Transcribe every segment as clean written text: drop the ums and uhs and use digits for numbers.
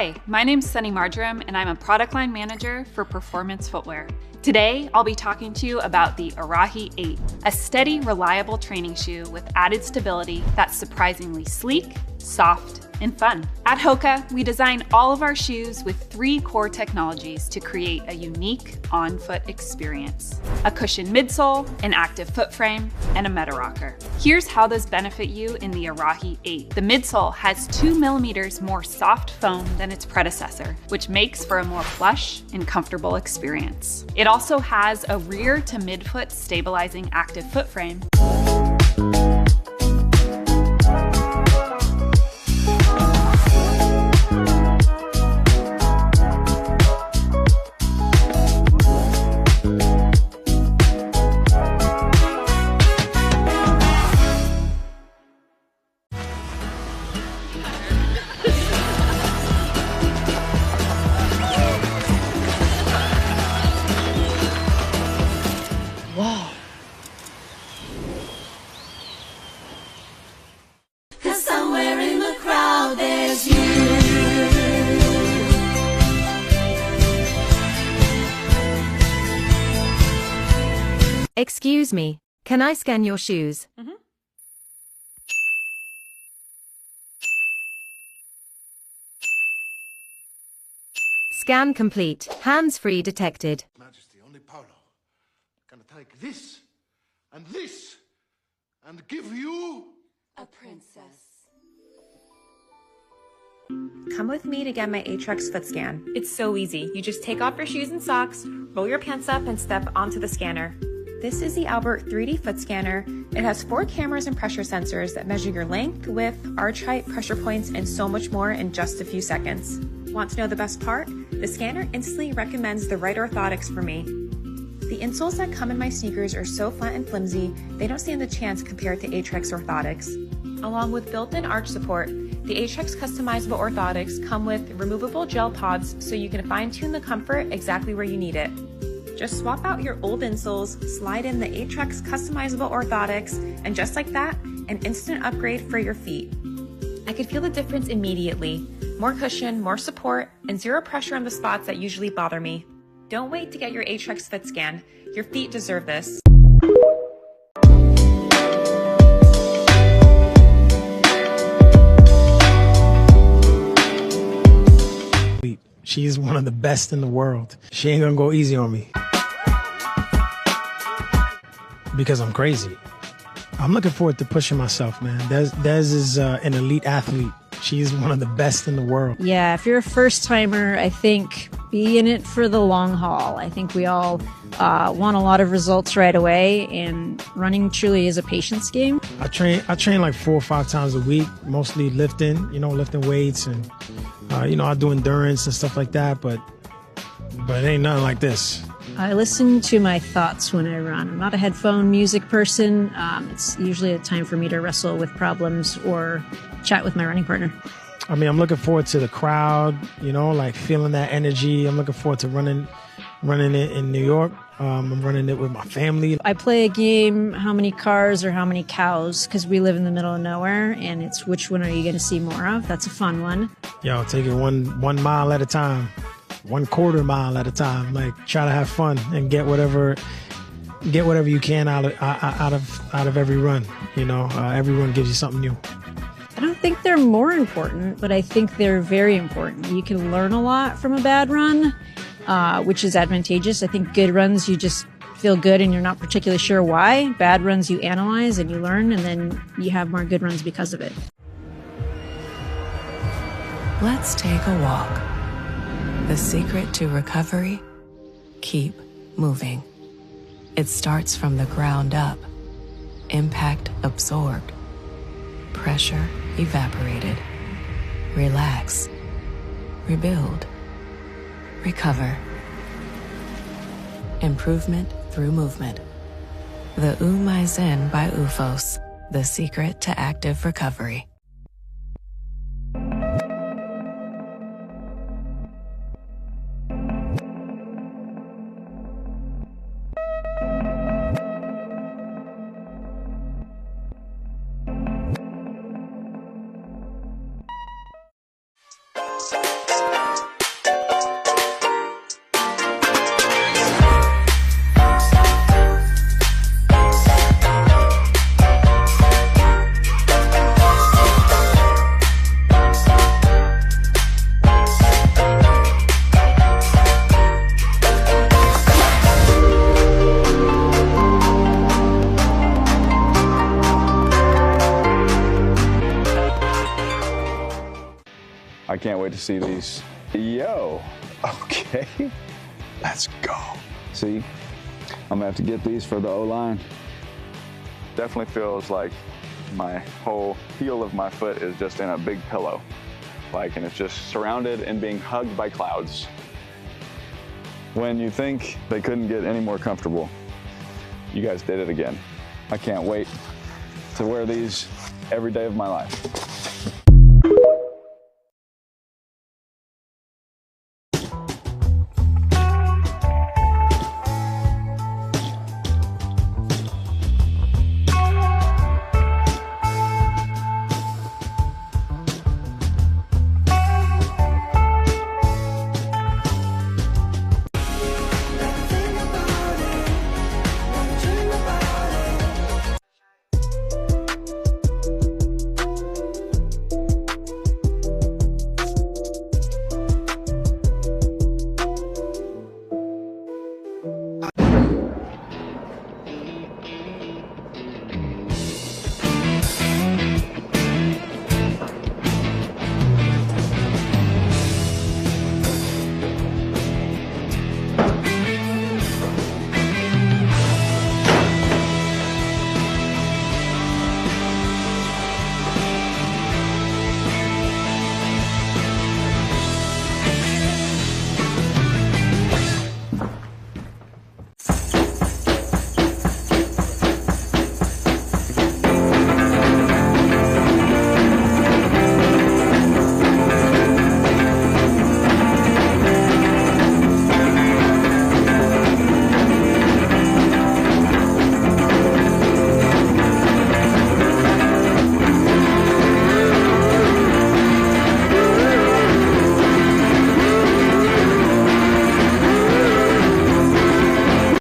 Hi, my name's Sunny Marjoram, and I'm a product line manager for Performance Footwear. Today, I'll be talking to you about the Arahi 8, a steady, reliable training shoe with added stability that's surprisingly sleek, soft, and fun. At Hoka, we design all of our shoes with 3 core technologies to create a unique on-foot experience: a cushioned midsole, an active foot frame, and a meta rocker. Here's how those benefit you in the Arahi 8. The midsole has 2 millimeters more soft foam than its predecessor, which makes for a more plush and comfortable experience. It also has a rear to midfoot stabilizing active foot frame. Whoa. Cause somewhere in the crowd there's you. Excuse me, can I scan your shoes? Scan complete. Hands-free detected. Majesty, only Paolo. Gonna take this and give you A princess. Come with me to get my Atrix foot scan. It's so easy. You just take off your shoes and socks, roll your pants up, and step onto the scanner. This is the Albert 3D foot scanner. It has 4 cameras and pressure sensors that measure your length, width, arch height, pressure points, and so much more in just a few seconds. Want to know the best part? The scanner instantly recommends the right orthotics for me. The insoles that come in my sneakers are so flat and flimsy, they don't stand a chance compared to Atrix orthotics. Along with built-in arch support, the Atrix customizable orthotics come with removable gel pods so you can fine-tune the comfort exactly where you need it. Just swap out your old insoles, slide in the Atrix customizable orthotics, and just like that, an instant upgrade for your feet. I could feel the difference immediately. More cushion, more support, and zero pressure on the spots that usually bother me. Don't wait to get your Atrix Fit Scan. Your feet deserve this. She's one of the best in the world. She ain't gonna go easy on me. Because I'm crazy. I'm looking forward to pushing myself, man. Des is an elite athlete. She's one of the best in the world. Yeah, if you're a first timer, I think be in it for the long haul. I think we all want a lot of results right away, and running truly is a patience game. I train like 4 or 5 times a week, mostly lifting, lifting weights, and I do endurance and stuff like that, but it ain't nothing like this. I listen to my thoughts when I run. I'm not a headphone music person. It's usually a time for me to wrestle with problems or chat with my running partner. I mean, I'm looking forward to the crowd, like feeling that energy. I'm looking forward to running it in New York. I'm running it with my family. I play a game, how many cars or how many cows, because we live in the middle of nowhere, and it's which one are you going to see more of? That's a fun one. Yo, take it one mile at a time, 1/4 mile at a time. Like, try to have fun and get whatever you can out of every run. Every run gives you something new. I don't think they're more important, but I think they're very important. You can learn a lot from a bad run, which is advantageous. I think good runs, you just feel good and you're not particularly sure why. Bad runs, you analyze and you learn, and then you have more good runs because of it. Let's take a walk. The secret to recovery? Keep moving. It starts from the ground up. Impact absorbed. Pressure evaporated. Relax. Rebuild. Recover. Improvement through movement. The Umaizen by UFOS, the secret to active recovery. wait to see these. Yo, okay, let's go. See, I'm gonna have to get these for the O-line. Definitely feels like my whole heel of my foot is just in a big pillow. And it's just surrounded and being hugged by clouds. When you think they couldn't get any more comfortable, you guys did it again. I can't wait to wear these every day of my life.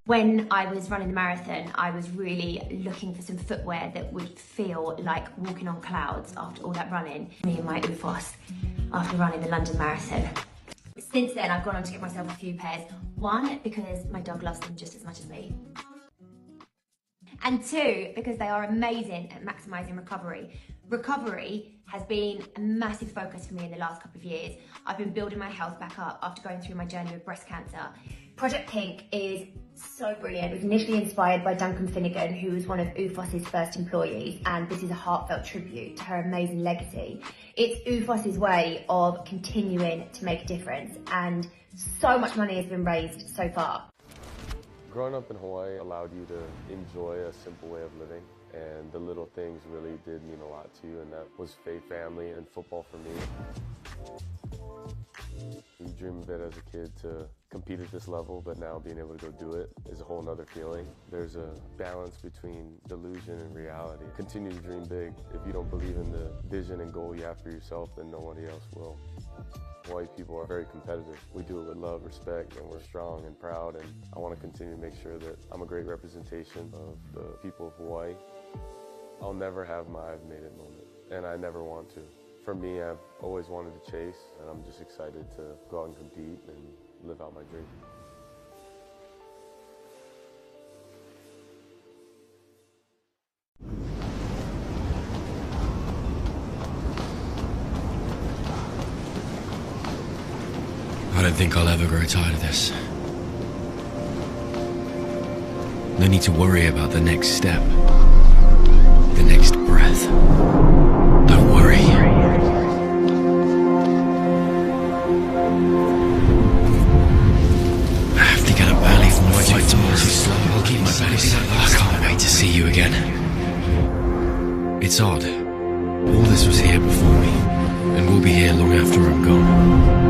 When I was running the marathon, I was really looking for some footwear that would feel like walking on clouds after all that running. Me and my OOFOS after running the London Marathon. Since then, I've gone on to get myself a few pairs. One, because my dog loves them just as much as me. And two, because they are amazing at maximising recovery. Recovery has been a massive focus for me in the last couple of years. I've been building my health back up after going through my journey with breast cancer. Project Pink is so brilliant. It was initially inspired by Duncan Finnegan, who was one of OOFOS's first employees, and this is a heartfelt tribute to her amazing legacy. It's OOFOS's way of continuing to make a difference, and so much money has been raised so far. Growing up in Hawaii allowed you to enjoy a simple way of living, and the little things really did mean a lot to you, and that was faith, family, and football for me. You dream of it as a kid to compete at this level, but now being able to go do it is a whole nother feeling. There's a balance between delusion and reality. Continue to dream big. If you don't believe in the vision and goal you have for yourself, then nobody else will. Hawaii people are very competitive. We do it with love, respect, and we're strong and proud, and I want to continue to make sure that I'm a great representation of the people of Hawaii. I'll never have my I've made it moment, and I never want to. For me, I've always wanted to chase, and I'm just excited to go out and compete and live out my dream. I don't think I'll ever grow tired of this. No need to worry about the next step, the next breath. Don't worry. I have to get up early for my flight tomorrow. I'll keep my belly set. I can't wait to see you again. It's odd. All this was here before me, and will be here long after I'm gone.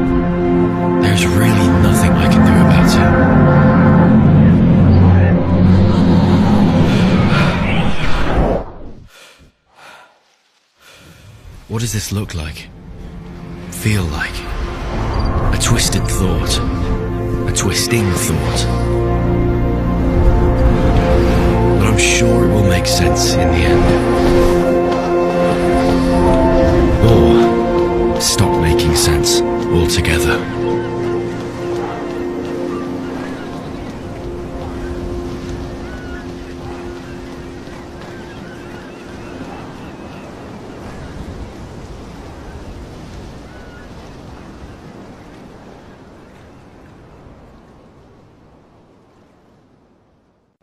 There's really nothing I can do about it. What does this look like? Feel like? A twisted thought. A twisting thought. But I'm sure it will make sense in the end. Or stop making sense altogether.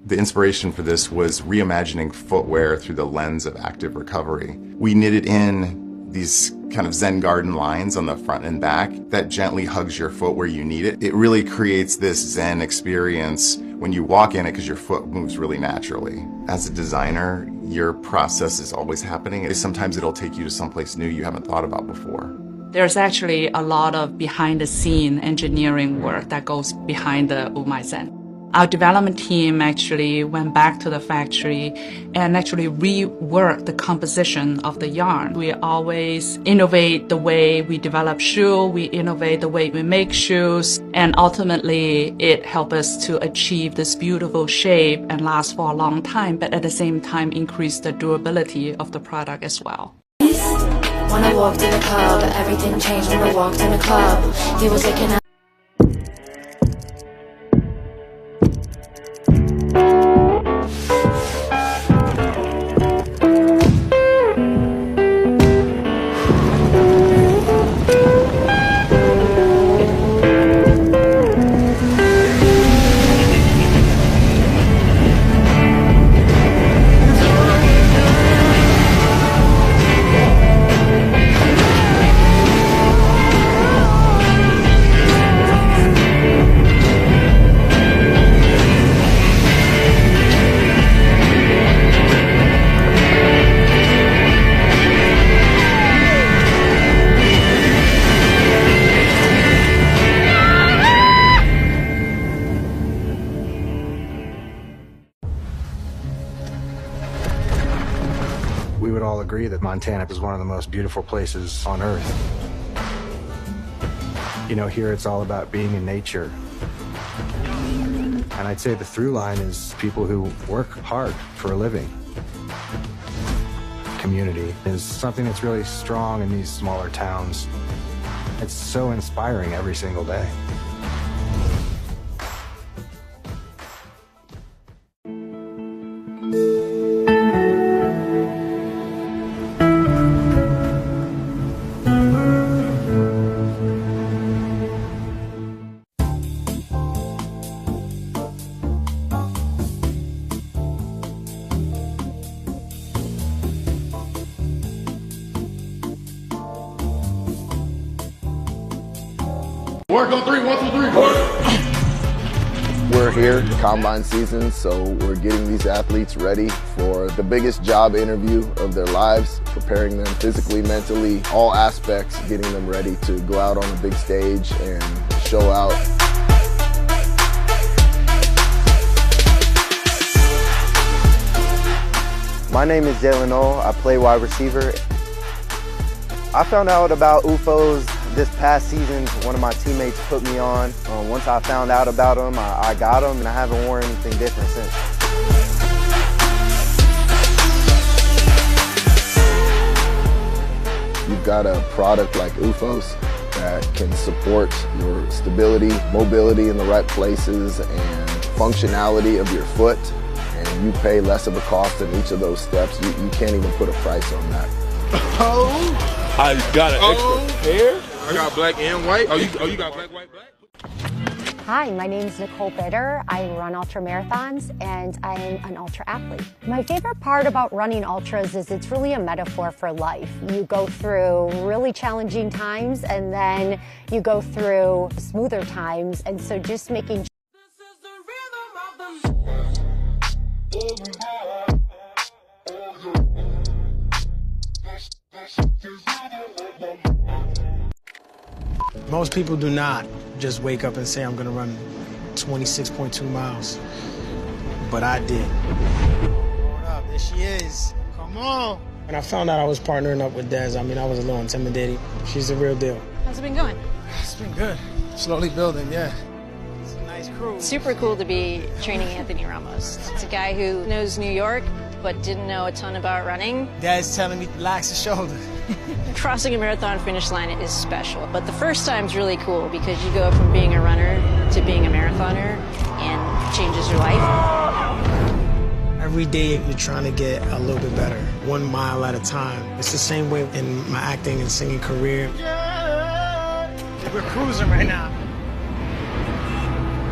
The inspiration for this was reimagining footwear through the lens of active recovery. We knitted in these kind of Zen garden lines on the front and back that gently hugs your foot where you need it. It really creates this Zen experience when you walk in it because your foot moves really naturally. As a designer, your process is always happening. Sometimes it'll take you to someplace new you haven't thought about before. There's actually a lot of behind-the-scene engineering work that goes behind the Umaizen. Our development team actually went back to the factory and actually reworked the composition of the yarn. We always innovate the way we develop shoes, we innovate the way we make shoes, and ultimately it helps us to achieve this beautiful shape and last for a long time, but at the same time increase the durability of the product as well. When I walked in the club, everything changed when I walked in the club. He was looking at we would all agree that Montana is one of the most beautiful places on earth. You know, here it's all about being in nature. And I'd say the through line is people who work hard for a living. Community is something that's really strong in these smaller towns. It's so inspiring every single day. Work on three, 1, 2, 3, work. We're here, combine season, so we're getting these athletes ready for the biggest job interview of their lives, preparing them physically, mentally, all aspects, getting them ready to go out on a big stage and show out. My name is Jalen O. I play wide receiver. I found out about UFOs this past season. One of my teammates put me on. Once I found out about them, I got them, and I haven't worn anything different since. You've got a product like UFOs that can support your stability, mobility in the right places, and functionality of your foot, and you pay less of a cost in each of those steps. You can't even put a price on that. Oh! I got an extra pair. I got black and white. Oh, you got black, white, black? Hi, my name is Nicole Bitter. I run ultra marathons and I'm an ultra athlete. My favorite part about running ultras is it's really a metaphor for life. You go through really challenging times and then you go through smoother times, and so just making Most people do not just wake up and say, I'm gonna run 26.2 miles. But I did. What up? There she is. Come on. When I found out I was partnering up with Des, I mean, I was a little intimidated. She's the real deal. How's it been going? It's been good. Slowly building, yeah. It's a nice crew. Super cool to be training Anthony Ramos. It's a guy who knows New York, but didn't know a ton about running. Dad's telling me to relax his shoulder. Crossing a marathon finish line is special, but the first time's really cool because you go from being a runner to being a marathoner and changes your life. Every day you're trying to get a little bit better, 1 mile at a time. It's the same way in my acting and singing career. Yeah. We're cruising right now.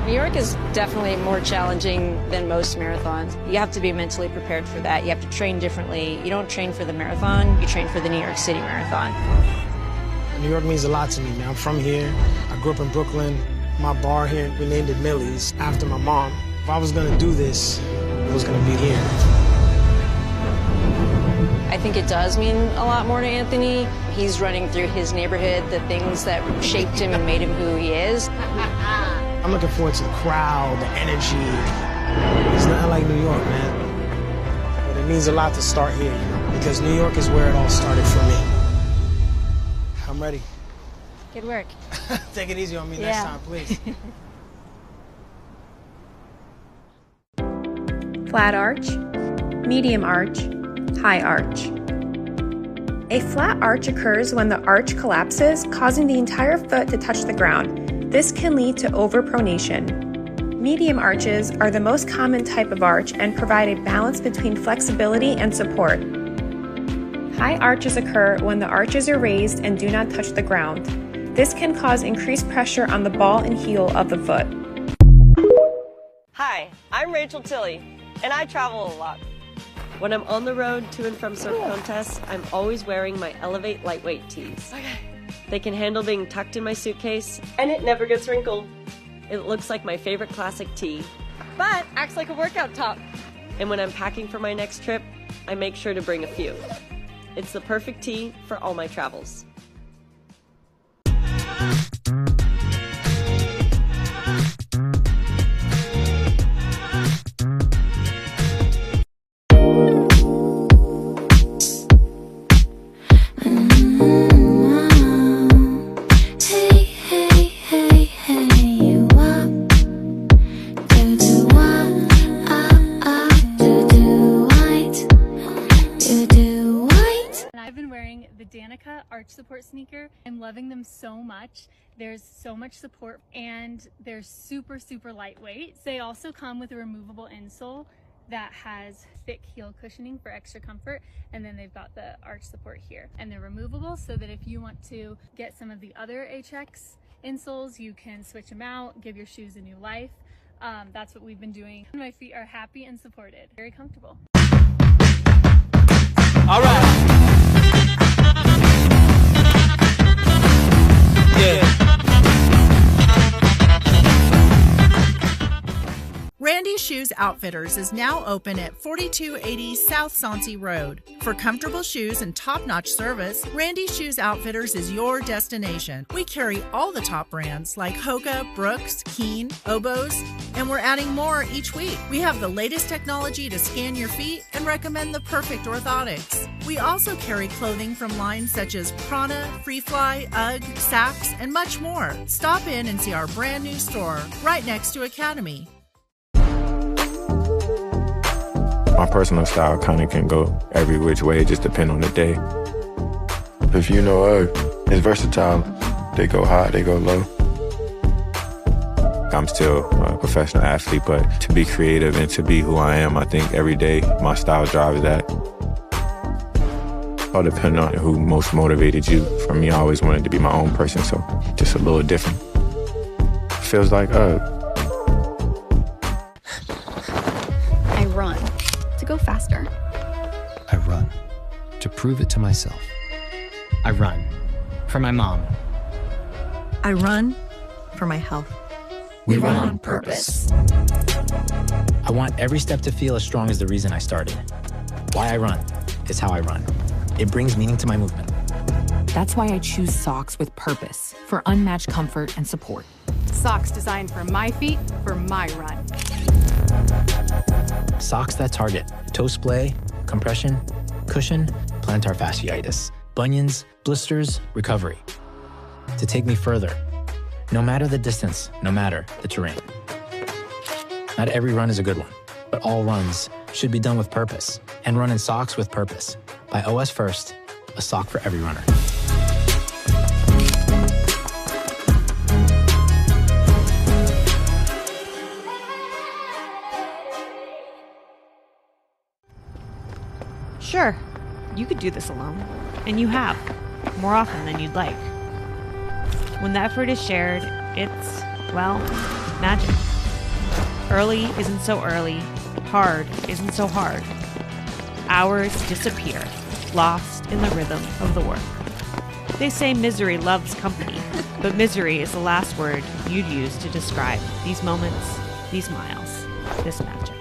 New York is definitely more challenging than most marathons. You have to be mentally prepared for that. You have to train differently. You don't train for the marathon, you train for the New York City Marathon. New York means a lot to me, man. I'm from here. I grew up in Brooklyn. My bar here, we named it Millie's after my mom. If I was gonna do this, it was gonna be here. I think it does mean a lot more to Anthony. He's running through his neighborhood, the things that shaped him and made him who he is. I'm looking forward to the crowd, the energy. It's nothing like New York, man. But it means a lot to start here, you know, because New York is where it all started for me. I'm ready. Good work. Take it easy on me next time, please. Flat arch, medium arch, high arch. A flat arch occurs when the arch collapses, causing the entire foot to touch the ground. This can lead to overpronation. Medium arches are the most common type of arch and provide a balance between flexibility and support. High arches occur when the arches are raised and do not touch the ground. This can cause increased pressure on the ball and heel of the foot. Hi, I'm Rachel Tilley, and I travel a lot. When I'm on the road to and from surf contests, I'm always wearing my Elevate lightweight tees. They can handle being tucked in my suitcase, and it never gets wrinkled. It looks like my favorite classic tee, but acts like a workout top. And when I'm packing for my next trip, I make sure to bring a few. It's the perfect tee for all my travels. Danica arch support sneaker. I'm loving them so much. There's so much support and they're super lightweight. They also come with a removable insole that has thick heel cushioning for extra comfort, and then they've got the arch support here, and they're removable so that if you want to get some of the other HX insoles, you can switch them out, give your shoes a new life. That's what we've been doing. My feet are happy and supported, very comfortable. All right. Randy Shoes Outfitters is now open at 4280 South Sauncey Road. For comfortable shoes and top-notch service, Randy Shoes Outfitters is your destination. We carry all the top brands like Hoka, Brooks, Keen, Oboz, and we're adding more each week. We have the latest technology to scan your feet and recommend the perfect orthotics. We also carry clothing from lines such as Prana, Freefly, UGG, Saks, and much more. Stop in and see our brand new store right next to Academy. My personal style kind of can go every which way, just depend on the day. If you know UGG, it's versatile. They go high, they go low. I'm still a professional athlete, but to be creative and to be who I am, I think every day my style drives that. All depending on who most motivated you. For me, I always wanted to be my own person, so just a little different. Feels like UGG. I run to go faster. I run to prove it to myself. I run for my mom. I run for my health. We run on purpose. I want every step to feel as strong as the reason I started. Why I run is how I run. It brings meaning to my movement. That's why I choose socks with purpose for unmatched comfort and support. Socks designed for my feet, for my run. Socks that target toe splay, compression, cushion, plantar fasciitis, bunions, blisters, recovery. To take me further, no matter the distance, no matter the terrain. Not every run is a good one, but all runs should be done with purpose. And run in socks with purpose. By OS First, a sock for every runner. Sure, you could do this alone, and you have, more often than you'd like. When the effort is shared, it's, well, magic. Early isn't so early, hard isn't so hard. Hours disappear, lost in the rhythm of the work. They say misery loves company, but misery is the last word you'd use to describe these moments, these miles, this magic.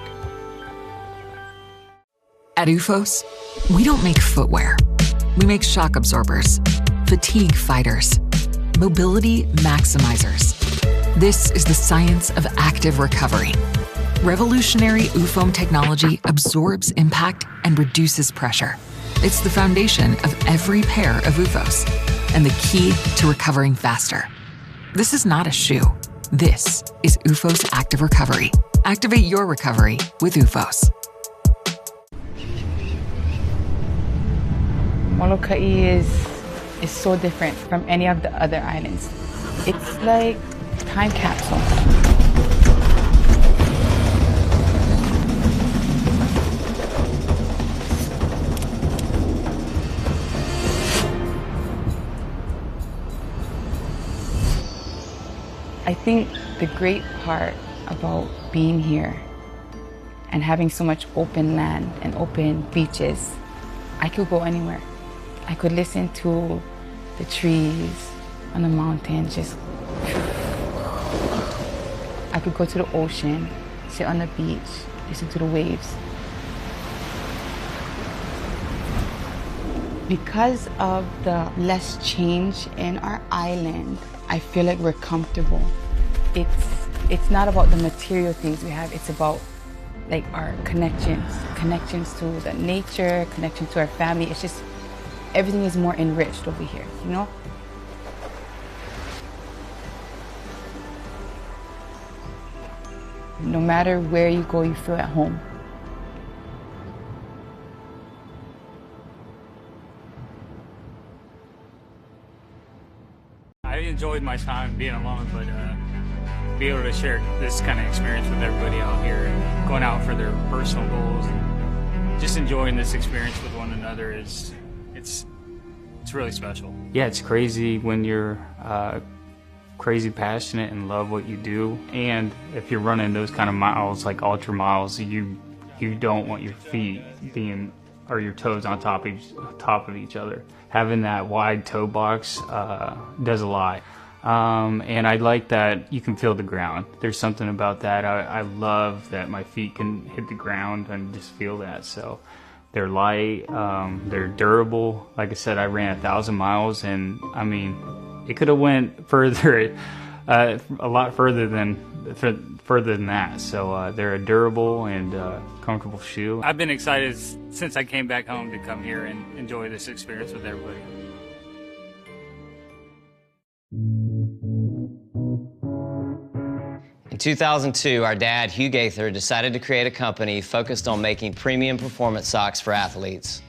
At OOFOS, we don't make footwear. We make shock absorbers, fatigue fighters, mobility maximizers. This is the science of active recovery. Revolutionary OOFOAM technology absorbs impact and reduces pressure. It's the foundation of every pair of OOFOS and the key to recovering faster. This is not a shoe. This is OOFOS Active Recovery. Activate your recovery with OOFOS. Molokai is so different from any of the other islands. It's like a time capsule. I think the great part about being here and having so much open land and open beaches, I could go anywhere. I could listen to the trees on the mountains, just. I could go to the ocean, sit on the beach, listen to the waves. Because of the less change in our island, I feel like we're comfortable. It's not about the material things we have, it's about like our connections to the nature, connection to our family. It's just, everything is more enriched over here, you know? No matter where you go, you feel at home. I enjoyed my time being alone, but be able to share this kind of experience with everybody out here and going out for their personal goals and just enjoying this experience with one another it's really special. Yeah, it's crazy when you're crazy passionate and love what you do, and if you're running those kind of miles, like ultra miles, you don't want your feet being or your toes on top of each other. Having that wide toe box does a lot. And I like that you can feel the ground. There's something about that. I love that my feet can hit the ground and just feel that. So they're light, they're durable. Like I said, I ran 1,000 miles, and I mean, it could have went further, a lot further than that. So they're a durable and comfortable shoe. I've been excited since I came back home to come here and enjoy this experience with everybody. In 2002, our dad, Hugh Gaither, decided to create a company focused on making premium performance socks for athletes.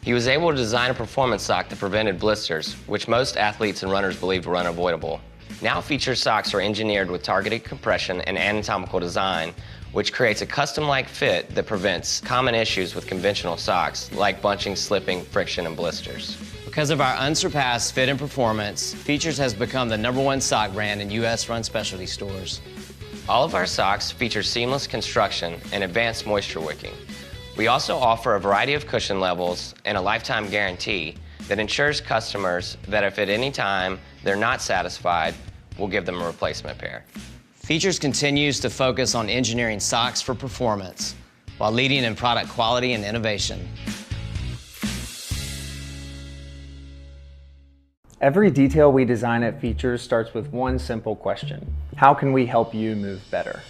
He was able to design a performance sock that prevented blisters, which most athletes and runners believed were unavoidable. Now Features socks are engineered with targeted compression and anatomical design, which creates a custom-like fit that prevents common issues with conventional socks, like bunching, slipping, friction, and blisters. Because of our unsurpassed fit and performance, Features has become the #1 sock brand in U.S. run specialty stores. All of our socks feature seamless construction and advanced moisture wicking. We also offer a variety of cushion levels and a lifetime guarantee that ensures customers that if at any time they're not satisfied, we'll give them a replacement pair. Features continues to focus on engineering socks for performance while leading in product quality and innovation. Every detail we design at Features starts with one simple question: how can we help you move better?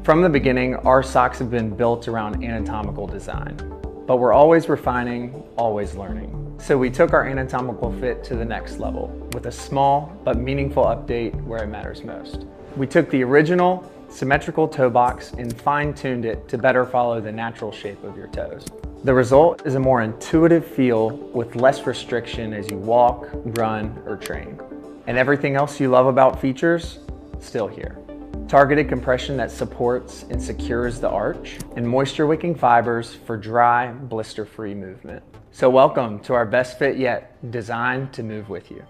From the beginning, our socks have been built around anatomical design, but we're always refining, always learning. So we took our anatomical fit to the next level with a small but meaningful update where it matters most. We took the original symmetrical toe box and fine-tuned it to better follow the natural shape of your toes. The result is a more intuitive feel with less restriction as you walk, run, or train. And everything else you love about Features, still here. Targeted compression that supports and secures the arch, and moisture-wicking fibers for dry, blister-free movement. So welcome to our best fit yet, designed to move with you.